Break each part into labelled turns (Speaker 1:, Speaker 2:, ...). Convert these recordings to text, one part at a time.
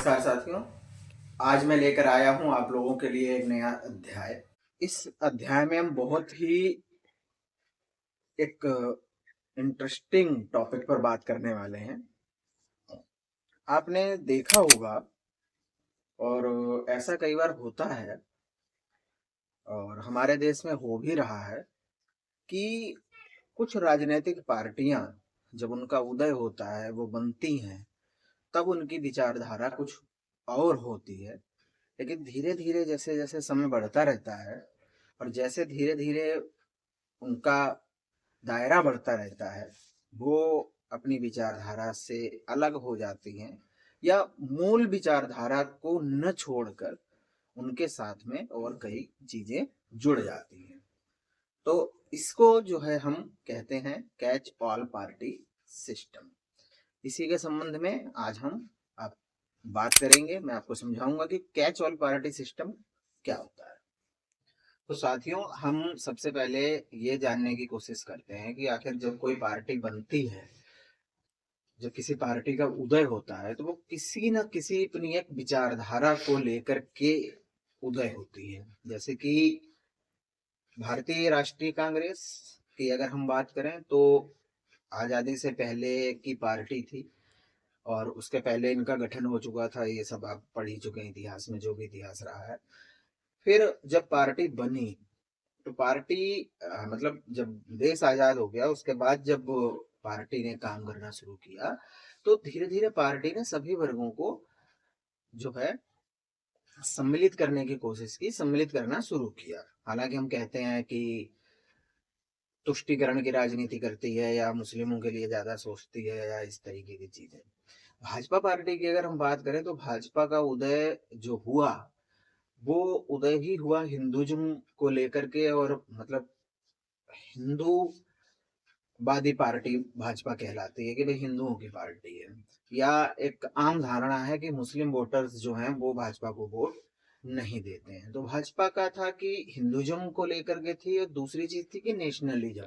Speaker 1: नमस्कार साथियों। आज मैं लेकर आया हूं आप लोगों के लिए एक नया अध्याय। इस अध्याय में हम बहुत ही एक इंटरेस्टिंग टॉपिक पर बात करने वाले हैं। आपने देखा होगा और ऐसा कई बार होता है और हमारे देश में हो भी रहा है कि कुछ राजनीतिक पार्टियां जब उनका उदय होता है, वो बनती हैं, तब उनकी विचारधारा कुछ और होती है। लेकिन धीरे धीरे जैसे जैसे समय बढ़ता रहता है और जैसे धीरे धीरे उनका दायरा बढ़ता रहता है, वो अपनी विचारधारा से अलग हो जाती हैं या मूल विचारधारा को न छोड़कर उनके साथ में और कई चीजें जुड़ जाती हैं। तो इसको जो है हम कहते हैं कैच ऑल पार्टी सिस्टम। इसी के संबंध में आज हम आप बात करेंगे। मैं आपको समझाऊंगा कि कैच ऑल पार्टी सिस्टम क्या होता है। तो साथियों, हम सबसे पहले ये जानने की कोशिश करते हैं कि आखिर जब कोई पार्टी बनती है, जब किसी पार्टी का उदय होता है, तो वो किसी न किसी अपनी एक विचारधारा को लेकर के उदय होती है। जैसे कि भारतीय राष्ट्रीय कांग्रेस की अगर हम बात करें तो आजादी से पहले की पार्टी थी और उसके पहले इनका गठन हो चुका था। ये सब आप पढ़ ही चुके हैं इतिहास में, जो भी इतिहास रहा है। फिर जब पार्टी बनी तो पार्टी मतलब जब देश आजाद हो गया, उसके बाद जब पार्टी ने काम करना शुरू किया, तो धीरे धीरे पार्टी ने सभी वर्गों को जो है सम्मिलित करने की कोशिश की, सम्मिलित करना शुरू किया। हालांकि हम कहते हैं कि तुष्टीकरण की राजनीति करती है या मुस्लिमों के लिए ज्यादा सोचती है या इस तरीके की चीजें। भाजपा पार्टी की अगर हम बात करें तो भाजपा का उदय जो हुआ, वो उदय ही हुआ हिंदुज्म को लेकर के, और मतलब हिंदूवादी पार्टी भाजपा कहलाती है कि भाई हिंदुओं की पार्टी है। या एक आम धारणा है कि मुस्लिम वोटर्स जो हैं वो भाजपा को वोट नहीं देते हैं। तो भाजपा का था कि हिंदुज्म को लेकर के थी, और दूसरी चीज थी कि नेशनलिज्म,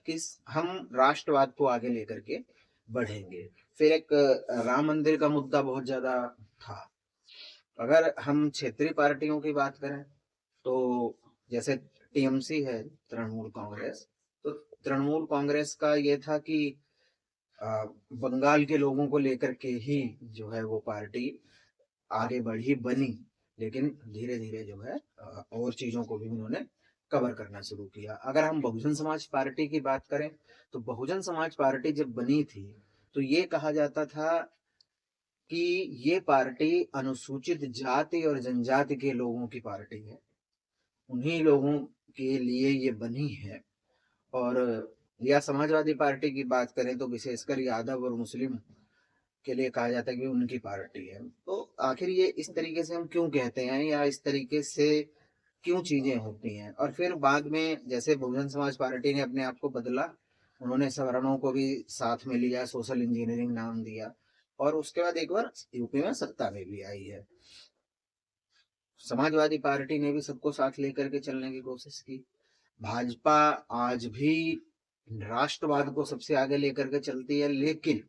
Speaker 1: कि हम राष्ट्रवाद को आगे लेकर के बढ़ेंगे। फिर एक राम मंदिर का मुद्दा बहुत ज्यादा था। अगर हम क्षेत्रीय पार्टियों की बात करें तो जैसे टीएमसी है, तृणमूल कांग्रेस, तो तृणमूल कांग्रेस का ये था कि बंगाल के लोगों को लेकर के ही जो है वो पार्टी आगे बढ़ी, बनी। लेकिन धीरे धीरे जो है और चीजों को भी उन्होंने कवर करना शुरू किया। अगर हम बहुजन समाज पार्टी की बात करें तो बहुजन समाज पार्टी जब बनी थी तो ये कहा जाता था कि ये पार्टी अनुसूचित जाति और जनजाति के लोगों की पार्टी है, उन्हीं लोगों के लिए ये बनी है। और या समाजवादी पार्टी की बात करें तो विशेषकर यादव और मुस्लिम के लिए कहा जाता है कि उनकी पार्टी है। तो आखिर ये इस तरीके से हम क्यों कहते हैं या इस तरीके से क्यों चीजें होती हैं। और फिर बाद में जैसे बहुजन समाज पार्टी ने अपने आप को बदला, उन्होंने सवर्णों को भी साथ में लिया, सोशल इंजीनियरिंग नाम दिया, और उसके बाद एक बार यूपी में सत्ता में भी आई है। समाजवादी पार्टी ने भी सबको साथ लेकर के चलने की कोशिश की। भाजपा आज भी राष्ट्रवाद को सबसे आगे लेकर के चलती है, लेकिन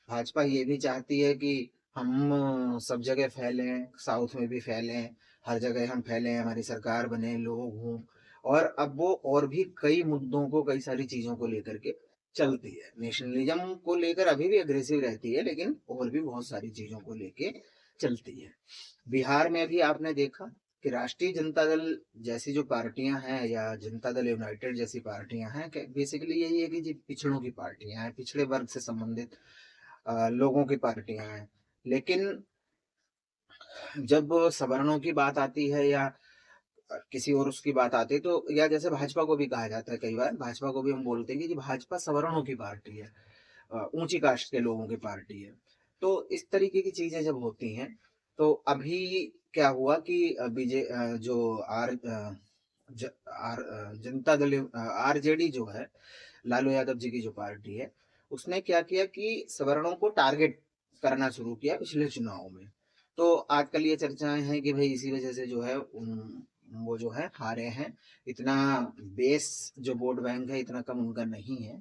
Speaker 1: भाजपा ये भी चाहती है कि हम सब जगह फैलें, साउथ में भी फैलें, हर जगह हम फैलें, हमारी सरकार बने, लोग हों। और अब वो और भी कई मुद्दों को, कई सारी चीजों को लेकर के चलती है। नेशनलिज्म को लेकर अभी भी अग्रेसिव रहती है, लेकिन और भी बहुत सारी चीजों को लेके चलती है। बिहार में भी आपने देखा कि राष्ट्रीय जनता दल जैसी जो पार्टियां हैं या जनता दल यूनाइटेड जैसी पार्टियां हैं, बेसिकली यही है कि जी पिछड़ों की पार्टियां हैं, पिछड़े वर्ग से संबंधित लोगों की पार्टियां हैं। लेकिन जब सवर्णों की बात आती है या किसी और उसकी बात आती है, तो या जैसे भाजपा को भी कहा जाता है, कई बार भाजपा को भी हम बोलते हैं कि जी भाजपा सवर्णों की पार्टी है, ऊंची कास्ट के लोगों की पार्टी है। तो इस तरीके की चीजें जब होती हैं, तो अभी क्या हुआ कि जो जनता दल आरजेडी जो है, लालू यादव जी की जो पार्टी है, उसने क्या किया कि सवर्णों को टारगेट करना शुरू किया पिछले चुनाव में। तो आजकल ये चर्चाएं हैं कि भाई इसी वजह से जो है वो जो है हारे हैं। इतना बेस जो वोट बैंक है इतना कम उनका नहीं है,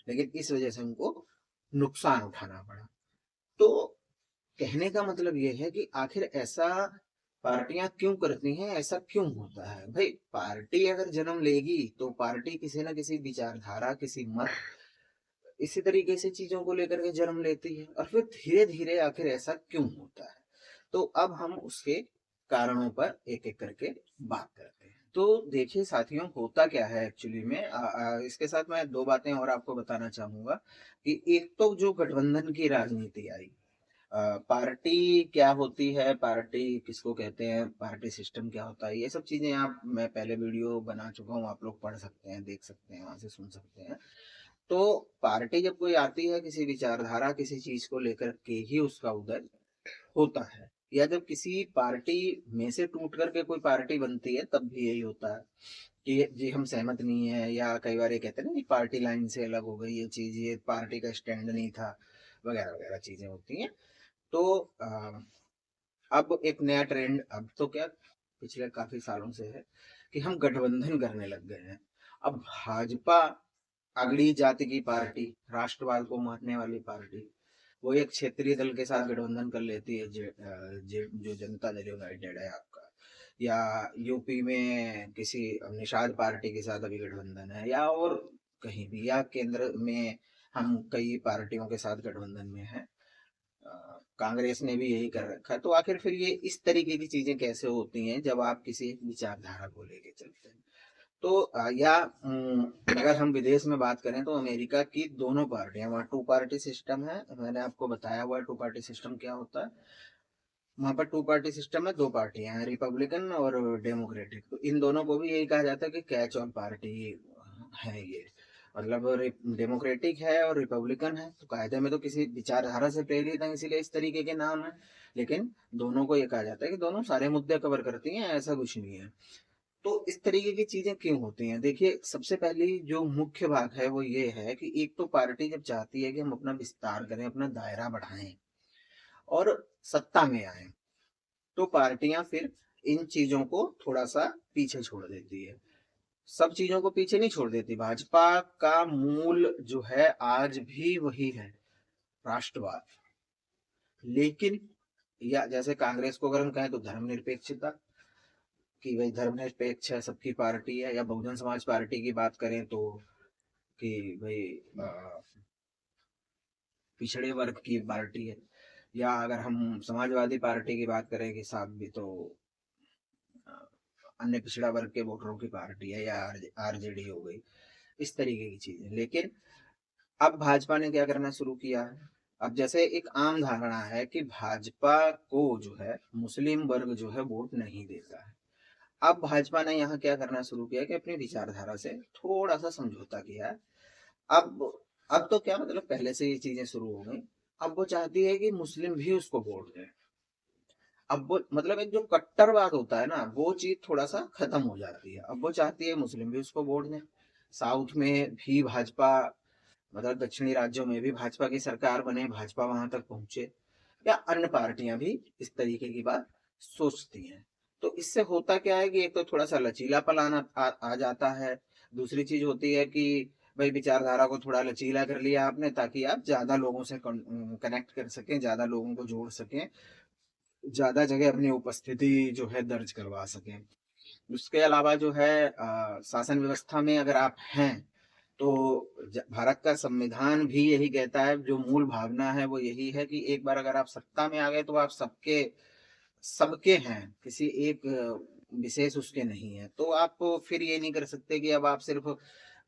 Speaker 1: लेकिन इस वजह से उनको नुकसान उठाना पड़ा। तो कहने का मतलब ये है कि आखिर ऐसा पार्टियां क्यों करती हैं, ऐसा क्यों होता है भाई। पार्टी अगर जन्म लेगी तो पार्टी किसी ना किसी विचारधारा, किसी मत, इसी तरीके से चीजों को लेकर के जन्म लेती है, और फिर धीरे धीरे आखिर ऐसा क्यों होता है। तो अब हम उसके कारणों पर एक एक करके बात करते हैं। तो देखिए साथियों, होता क्या है एक्चुअली में, इसके साथ मैं दो बातें और आपको बताना चाहूंगा कि एक तो जो गठबंधन की राजनीति आई, पार्टी क्या होती है, पार्टी किसको कहते हैं, पार्टी सिस्टम क्या होता है, ये सब चीजें आप, मैं पहले वीडियो बना चुका हूँ, आप लोग पढ़ सकते हैं, देख सकते हैं, वहां से सुन सकते हैं। तो पार्टी जब कोई आती है, किसी विचारधारा, किसी चीज को लेकर के ही उसका उदय होता है, या जब किसी पार्टी में से टूट करके कोई पार्टी बनती है तब भी यही होता है कि जी हम सहमत नहीं है, या कई बार ये कहते हैं ना कि पार्टी लाइन से अलग हो गई ये चीज, ये पार्टी का स्टैंड नहीं था, वगैरह वगैरह चीजें होती हैं। तो अब एक नया ट्रेंड, अब तो क्या, पिछले काफी सालों से है कि हम गठबंधन करने लग गए हैं। अब भाजपा, अगड़ी जाति की पार्टी, राष्ट्रवाद को मानने वाली पार्टी, वो एक क्षेत्रीय दल के साथ गठबंधन कर लेती है, जो जनता दल यूनाइटेड है आपका, या यूपी में किसी निषाद पार्टी के साथ अभी गठबंधन है, या और कहीं भी, या केंद्र में हम कई पार्टियों के साथ गठबंधन में हैं। कांग्रेस ने भी यही कर रखा है। तो आखिर फिर ये इस तरीके की चीजें कैसे होती हैं जब आप किसी एक विचारधारा को लेके चलते हैं। तो अगर हम विदेश में बात करें तो अमेरिका की दोनों पार्टियां, वहाँ टू पार्टी सिस्टम है, मैंने आपको बताया हुआ है टू पार्टी सिस्टम क्या होता है। वहाँ पर टू पार्टी सिस्टम में दो पार्टियां हैं, रिपब्लिकन और डेमोक्रेटिक। तो इन दोनों को भी यही कहा जाता है कि कैच ऑल पार्टी है ये, मतलब डेमोक्रेटिक है और रिपब्लिकन है, तो कायदे में तो किसी विचारधारा से प्रेरित है, इसीलिए इस तरीके के नाम है। लेकिन दोनों को ये कहा जाता है कि दोनों सारे मुद्दे कवर करती हैं, ऐसा कुछ नहीं है। तो इस तरीके की चीजें क्यों होती हैं, देखिए सबसे पहली जो मुख्य बात है वो ये है कि एक तो पार्टी जब चाहती है कि हम अपना विस्तार करें, अपना दायरा बढ़ाएं और सत्ता में आए, तो पार्टियां फिर इन चीजों को थोड़ा सा पीछे छोड़ देती है। सब चीजों को पीछे नहीं छोड़ देती, भाजपा का मूल जो है आज भी वही है, राष्ट्रवाद। लेकिन या जैसे कांग्रेस को अगर हम कहें तो धर्मनिरपेक्षता, कि भाई धर्मनिरपेक्ष है, सबकी पार्टी है, या बहुजन समाज पार्टी की बात करें तो कि भाई पिछड़े वर्ग की पार्टी है, या अगर हम समाजवादी पार्टी की बात करें कि साहब भी तो अ, अन्य पिछड़ा वर्ग के वोटरों की पार्टी है, या आरजेडी हो गई, इस तरीके की चीजें। लेकिन अब भाजपा ने क्या करना शुरू किया है, अब जैसे एक आम धारणा है कि भाजपा को जो है मुस्लिम वर्ग जो है वोट नहीं देता है। अब भाजपा ने यहाँ क्या करना शुरू किया कि अपनी विचारधारा से थोड़ा सा समझौता किया है। अब अब तो क्या मतलब, पहले से ये चीजें शुरू हो गई। अब वो चाहती है कि मुस्लिम भी उसको वोट दें। अब वो मतलब एक जो कट्टरवाद होता है ना, वो चीज थोड़ा सा खत्म हो जाती है। अब वो चाहती है मुस्लिम भी उसको वोट दें। साउथ में भी भाजपा, मतलब दक्षिणी राज्यों में भी भाजपा की सरकार बने, भाजपा वहां तक पहुंचे, या अन्य पार्टियां भी इस तरीके की बात सोचती हैं। तो इससे होता क्या है कि एक तो थोड़ा सा लचीलापन आ जाता है। दूसरी चीज होती है कि भाई विचारधारा को थोड़ा लचीला कर लिया आपने, ताकि आप ज्यादा लोगों से कनेक्ट कर सकें, ज्यादा लोगों को जोड़ सकें, ज्यादा जगह अपनी उपस्थिति जो है दर्ज करवा सकें। उसके अलावा जो है शासन व्यवस्था में अगर आप हैं तो भारत का संविधान भी यही कहता है, जो मूल भावना है वो यही है कि एक बार अगर आप सत्ता में आ गए तो आप सबके सबके हैं, किसी एक विशेष उसके नहीं है। तो आप फिर ये नहीं कर सकते कि अब आप सिर्फ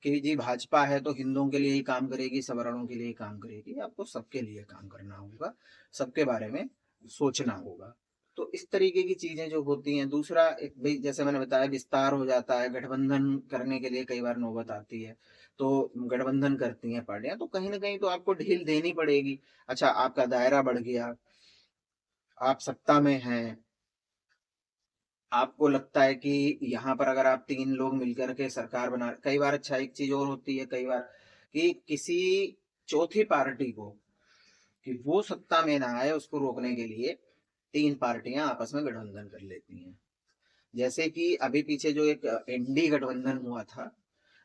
Speaker 1: कि जी भाजपा है तो हिंदुओं के लिए ही काम करेगी, सवर्णों के लिए ही काम करेगी, आपको सबके लिए काम करना होगा, सबके बारे में सोचना होगा। तो इस तरीके की चीजें जो होती हैं। दूसरा एक भाई जैसे मैंने बताया, विस्तार हो जाता है, गठबंधन करने के लिए कई बार नौबत आती है, तो गठबंधन करती हैं पार्टियां, तो कहीं ना कहीं तो आपको ढील देनी पड़ेगी। अच्छा, आपका दायरा बढ़ गया, आप सत्ता में हैं, आपको लगता है कि यहाँ पर अगर आप तीन लोग मिलकर के सरकार बना, कई बार अच्छा एक चीज और होती है कई बार कि किसी चौथी पार्टी को, कि वो सत्ता में ना आए, उसको रोकने के लिए तीन पार्टियां आपस में गठबंधन कर लेती हैं। जैसे कि अभी पीछे जो एक इंडी गठबंधन हुआ था,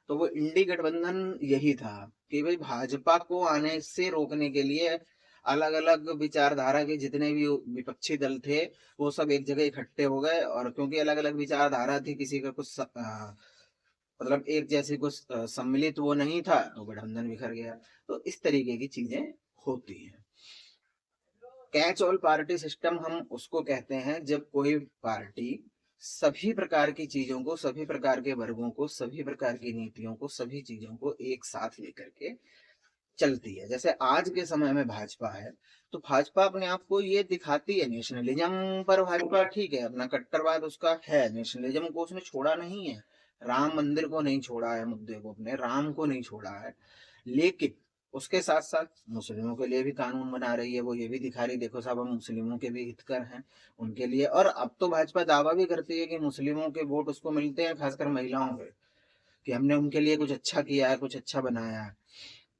Speaker 1: तो वो इंडी गठबंधन यही था कि भाई भाजपा को आने से रोकने के लिए अलग अलग विचारधारा के जितने भी विपक्षी दल थे वो सब एक जगह इकट्ठे हो गए, और क्योंकि अलग अलग विचारधारा थी, किसी का कुछ मतलब एक जैसे कुछ सम्मिलित वो नहीं था, तो गठबंधन बिखर गया। तो इस तरीके की चीजें होती हैं। कैच ऑल पार्टी सिस्टम हम उसको कहते हैं जब कोई पार्टी सभी प्रकार की चीजों को, सभी प्रकार के वर्गों को, सभी प्रकार की नीतियों को, सभी चीजों को एक साथ लेकर के चलती है। जैसे आज के समय में भाजपा है, तो भाजपा अपने आप को ये दिखाती है नेशनलिज्म पर, भाजपा ठीक है, अपना कट्टरवाद उसका है, नेशनलिज्म को उसने छोड़ा नहीं है, राम मंदिर को नहीं छोड़ा है, मुद्दे को, अपने राम को नहीं छोड़ा है, लेकिन उसके साथ साथ मुस्लिमों के लिए भी कानून बना रही है। वो ये भी दिखा रही, देखो साहब हम मुस्लिमों के भी हितकर हैं, उनके लिए। और अब तो भाजपा दावा भी करती है कि मुस्लिमों के वोट उसको मिलते हैं, खासकर महिलाओं के, कि हमने उनके लिए कुछ अच्छा किया है, कुछ अच्छा बनाया है।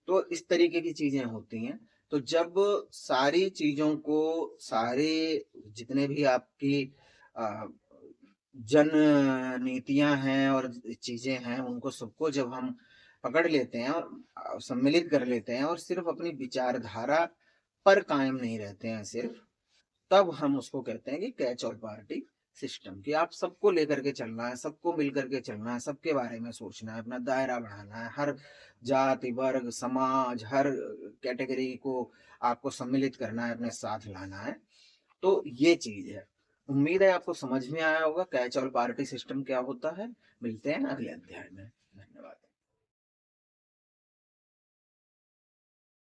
Speaker 1: तो इस तरीके की चीजें होती हैं। तो जब सारी चीजों को, सारे जितने भी आपकी अ, जन नीतियां हैं और चीजें हैं, उनको सबको जब हम पकड़ लेते हैं और सम्मिलित कर लेते हैं और सिर्फ अपनी विचारधारा पर कायम नहीं रहते हैं सिर्फ, तब हम उसको कहते हैं कि कैच ऑल पार्टी सिस्टम, कि आप सबको लेकर के चलना है, सबको मिल करके चलना है, सबके बारे में सोचना है, अपना दायरा बढ़ाना है, हर जाति वर्ग समाज हर कैटेगरी को आपको सम्मिलित करना है, अपने साथ लाना है। तो ये चीज है। उम्मीद है आपको समझ में आया होगा कैच ऑल पार्टी सिस्टम क्या होता है। मिलते हैं अगले अध्याय में।